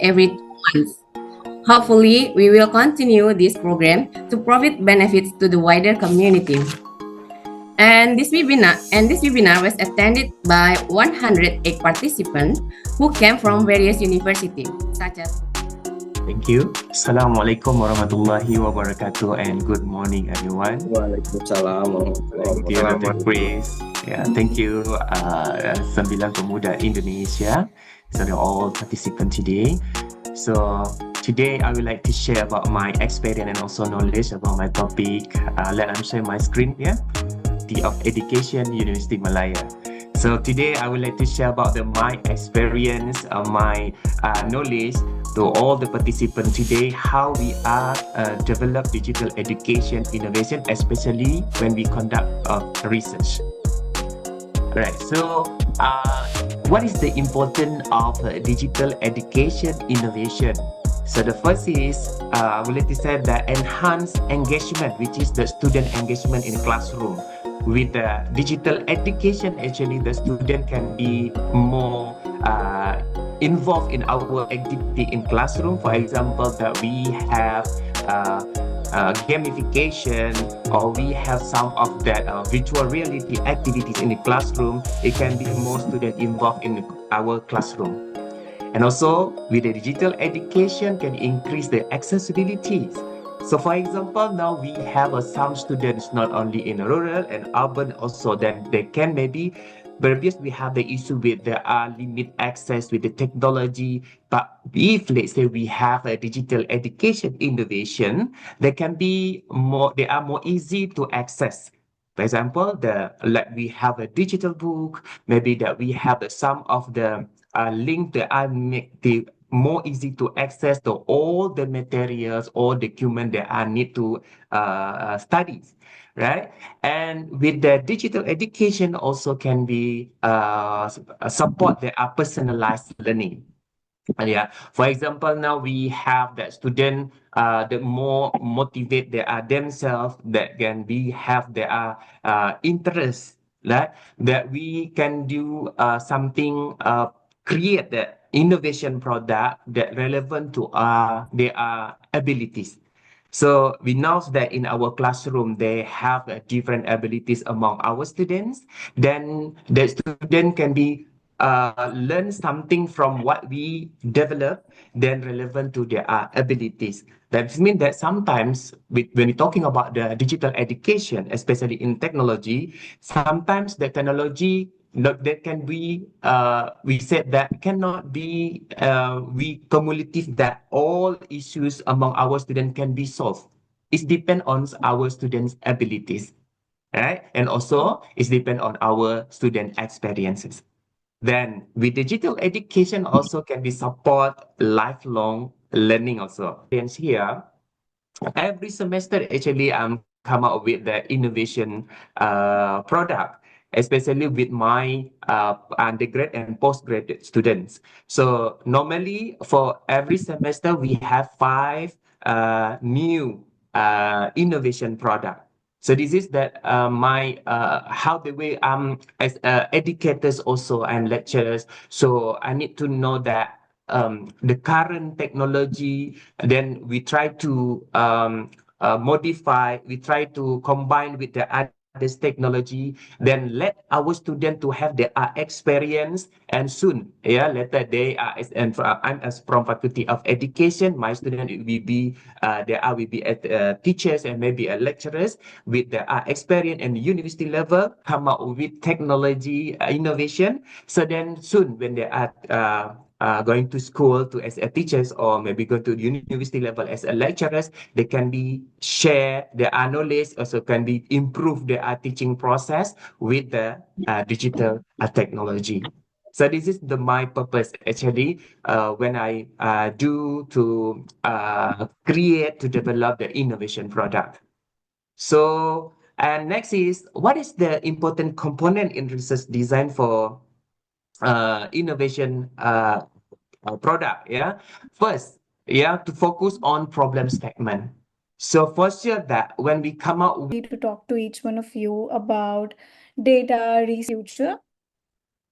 every 2 months. Hopefully, we will continue this program to provide benefits to the wider community. And this webinar was attended by 108 participants who came from various universities, such as. Thank you. Assalamualaikum warahmatullahi wabarakatuh and good morning everyone. Waalaikumsalam warahmatullahi Thank you Dr. wabarakatuh. Chris. Yeah, thank you Sembilan Pemuda Indonesia. So they're all participants today. So today I would like to share about my experience and also knowledge about my topic. Let me share my screen here. Of Education, University Malaya. So today I would like to share about my experience, my knowledge to all the participants today, how we are develop digital education innovation, especially when we conduct research. Right. So what is the importance of digital education innovation? So the first is, I would like to say that enhanced engagement, which is the student engagement in the classroom. With the digital education, actually, the student can be more involved in our activity in classroom. For example, that we have gamification, or we have some of that virtual reality activities in the classroom. It can be more student involved in our classroom. And also, with the digital education, can increase the accessibility. So, for example, now we have some students not only in rural and urban, also then they can maybe. Previous we have the issue with the limit access with the technology, but if let's say we have a digital education innovation, they can be more. They are more easy to access. For example, like we have a digital book, maybe that we have some of the link that I make the more easy to access to all the materials or document that I need to study, right? And with the digital education also can be support the personalized learning. Yeah, for example, now we have that student the more motivate they are themselves, that can be have their interest, right? That we can do something create the innovation product that relevant to their abilities. So we know that in our classroom, they have different abilities among our students. Then the student can be learn something from what we develop, then relevant to their abilities. That means that sometimes when we're talking about the digital education, especially in technology, sometimes the technology that can be we said that cannot be we cumulative that all issues among our students can be solved. It depends on our students' abilities, right? And also it depends on our student experiences. Then with digital education also can be support lifelong learning also. And here, every semester actually I'm come up with the innovation product, especially with my undergrad and postgraduate students. So normally for every semester we have 5 new innovation product. So this is that my how the way as educators also and lecturers. So I need to know that the current technology, then we try to modify, we try to combine with the others technology, then let our student to have their experience, and soon, yeah, later they are and I'm as from faculty of education, my student will be will be at teachers and maybe lecturers with the experience and university level, come up with technology innovation. So then soon when they are going to school to as a teachers, or maybe go to university level as a lecturers, they can be share their knowledge, also can be improve their teaching process with the digital technology. So this is my purpose actually when I do to create to develop the innovation product. So and next is, what is the important component in research design for innovation product? Yeah, first, yeah, to focus on problem statement. So for sure that when we come out with To talk to each one of you about data future.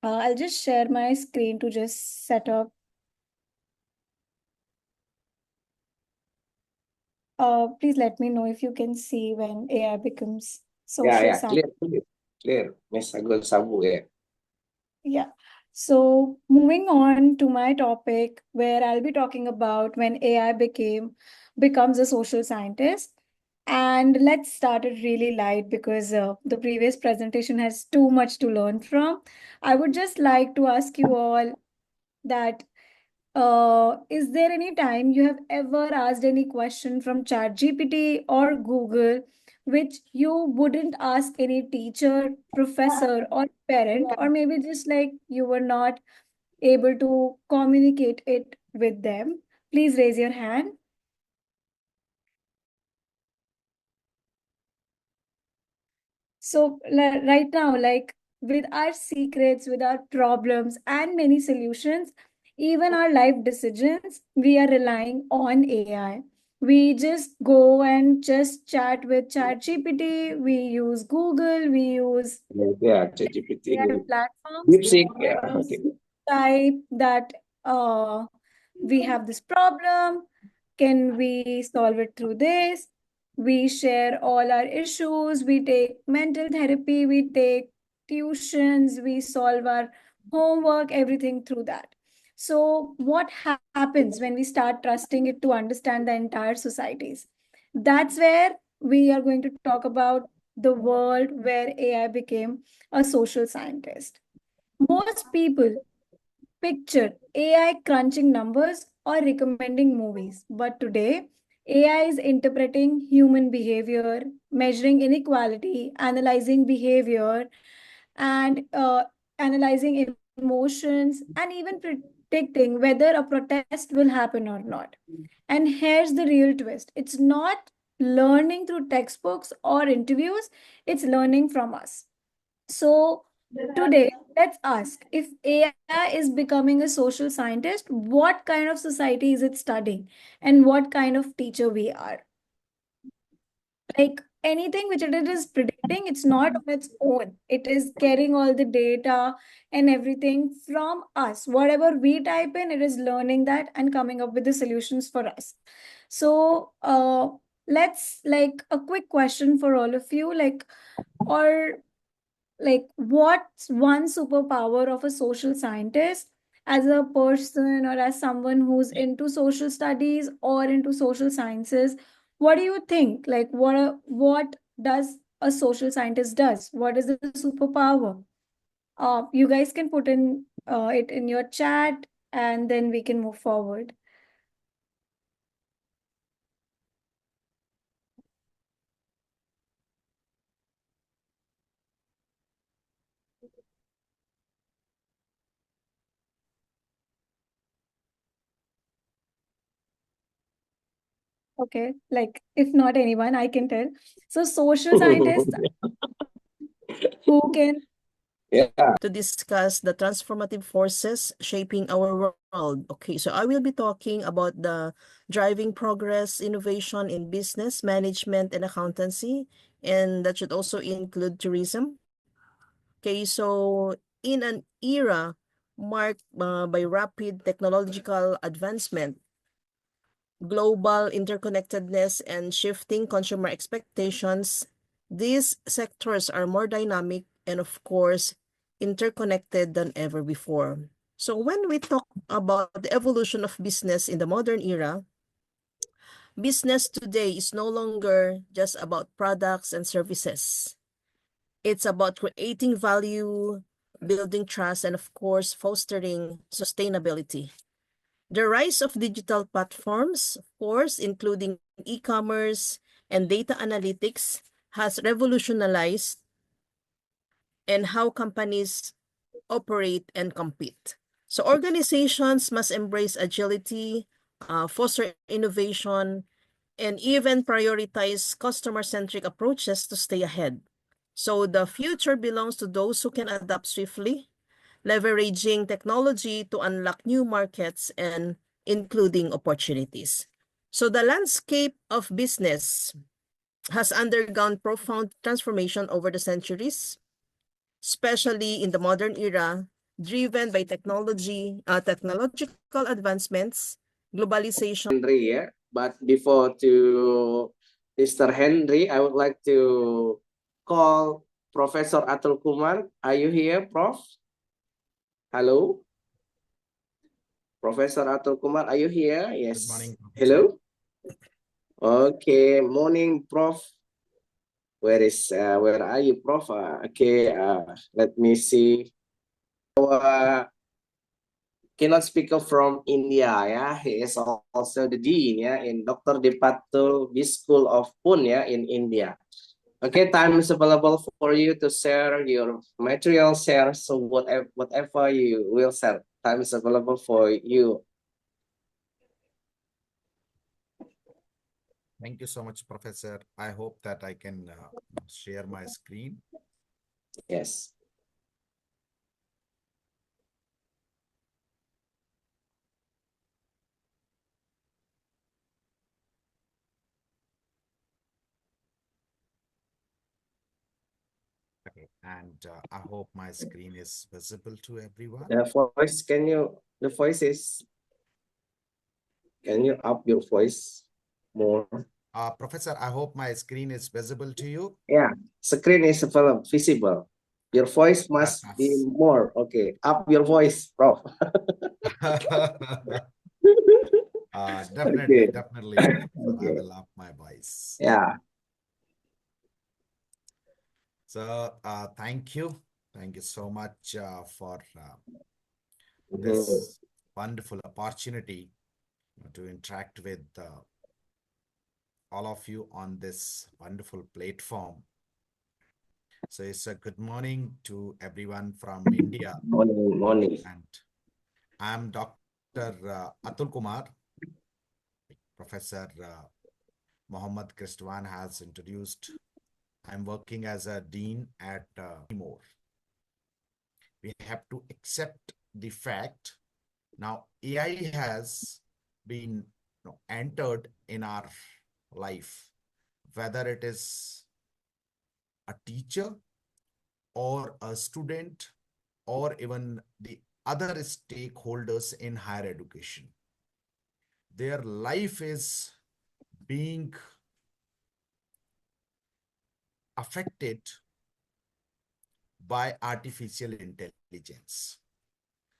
I'll just share my screen to just set up Please let me know if you can see when AI becomes Yeah, social yeah, science. clear. Miss Agul Sabu, yeah. Yeah. So moving on to my topic, where I'll be talking about when AI becomes a social scientist. And let's start it really light because the previous presentation has too much to learn from. I would just like to ask you all that is there any time you have ever asked any question from ChatGPT or Google which you wouldn't ask any teacher, professor, or parent, or maybe just like you were not able to communicate it with them? Please raise your hand. So right now, like with our secrets, with our problems, and many solutions, even our life decisions, we are relying on AI. We just go and just chat with ChatGPT. We use Google. We use Yeah, ChatGPT, AI good. platforms DeepSeek, yeah, okay. type that we have this problem. Can we solve it through this? We share all our issues. We take mental therapy. We take tuitions. We solve our homework, everything through that. So, what happens when we start trusting it to understand the entire societies? That's where we are going to talk about the world where AI became a social scientist. Most people picture AI crunching numbers or recommending movies, but today AI is interpreting human behavior, measuring inequality, analyzing behavior, and analyzing emotions, and even predicting whether a protest will happen or not. And here's the real twist: it's not learning through textbooks or interviews, it's learning from us. So today, let's ask, if AI is becoming a social scientist, what kind of society is it studying and what kind of teacher we are? Like anything which it is predicting, it's not on its own. It is getting all the data and everything from us. Whatever we type in, it is learning that and coming up with the solutions for us. So let's like a quick question for all of you, or like what's one superpower of a social scientist as a person or as someone who's into social studies or into social sciences? What do you think, like what does a social scientist does? What is the superpower? You guys can put in it in your chat and then we can move forward. Okay, like if not anyone, I can tell. So social scientists who can Yeah, To discuss the transformative forces shaping our world. Okay, so I will be talking about the driving progress, innovation in business, management, and accountancy, and that should also include tourism. Okay, so in an era marked by rapid technological advancement, global interconnectedness, and shifting consumer expectations, these sectors are more dynamic and, of course, interconnected than ever before. So, when we talk about the evolution of business in the modern era, business today is no longer just about products and services. It's about creating value, building trust, and, of course, fostering sustainability. The rise of digital platforms, of course, including e-commerce and data analytics, has revolutionized and how companies operate and compete. So organizations must embrace agility, foster innovation, and even prioritize customer-centric approaches to stay ahead. So the future belongs to those who can adapt swiftly, leveraging technology to unlock new markets and including opportunities. So the landscape of business has undergone profound transformation over the centuries, especially in the modern era, driven by technological advancements, globalization. Andre, yeah. But before to Mr. Henry, I would like to call Professor Atul Kumar. Are you here, Prof? Hello? Professor Atul Kumar, are you here? Yes. Good morning, Professor. Hello? Okay, morning, Prof. Where are you, Prof? Okay, let me see. Our keynote speaker from India, yeah, he is also the dean, yeah, in Dr. Deepatul B School of Pune, yeah, in India. Okay, time is available for you to share your material, share, so whatever you will share, time is available for you. Thank you so much, Professor. I hope that I can share my screen. Yes. Okay, and I hope my screen is visible to everyone. The voice, can you up your voice more? Professor, I hope my screen is visible to you. Yeah, screen is visible. Your voice must be more. Okay, up your voice, Prof. Definitely, Okay. definitely, Professor. I Okay. will up my voice. Yeah. So, thank you. Thank you so much for Mhm. this wonderful opportunity to interact with all of you on this wonderful platform. So it's a good morning to everyone from India. Morning. And I'm Dr. Atul Kumar. Professor Mohammad Kristwan has introduced. I'm working as a dean at Timor. We have to accept the fact now AI has been entered in our life, whether it is a teacher or a student or even the other stakeholders in higher education. Their life is being affected by artificial intelligence.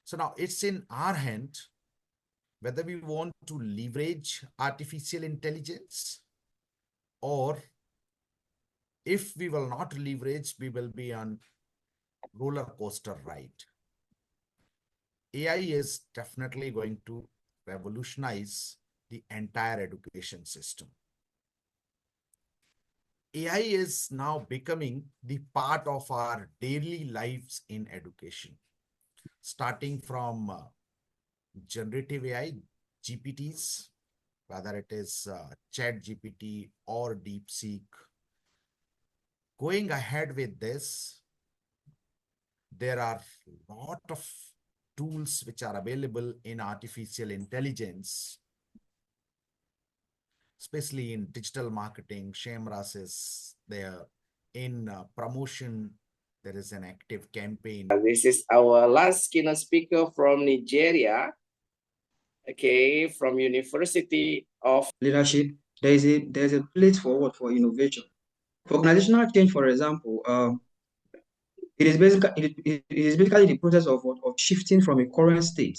So now it's in our hand whether we want to leverage artificial intelligence, or if we will not leverage, we will be on roller coaster ride. AI is definitely going to revolutionize the entire education system. AI is now becoming the part of our daily lives in education, starting from generative AI, GPTs, whether it is Chat GPT or DeepSeek. Going ahead with this, there are a lot of tools which are available in artificial intelligence, especially in digital marketing. Shamras is there. In promotion, there is an active campaign. This is our last keynote speaker from Nigeria. Okay, from University of Leadership. There's a place forward for innovation. For organizational change, for example, it is basically the process of shifting from a current state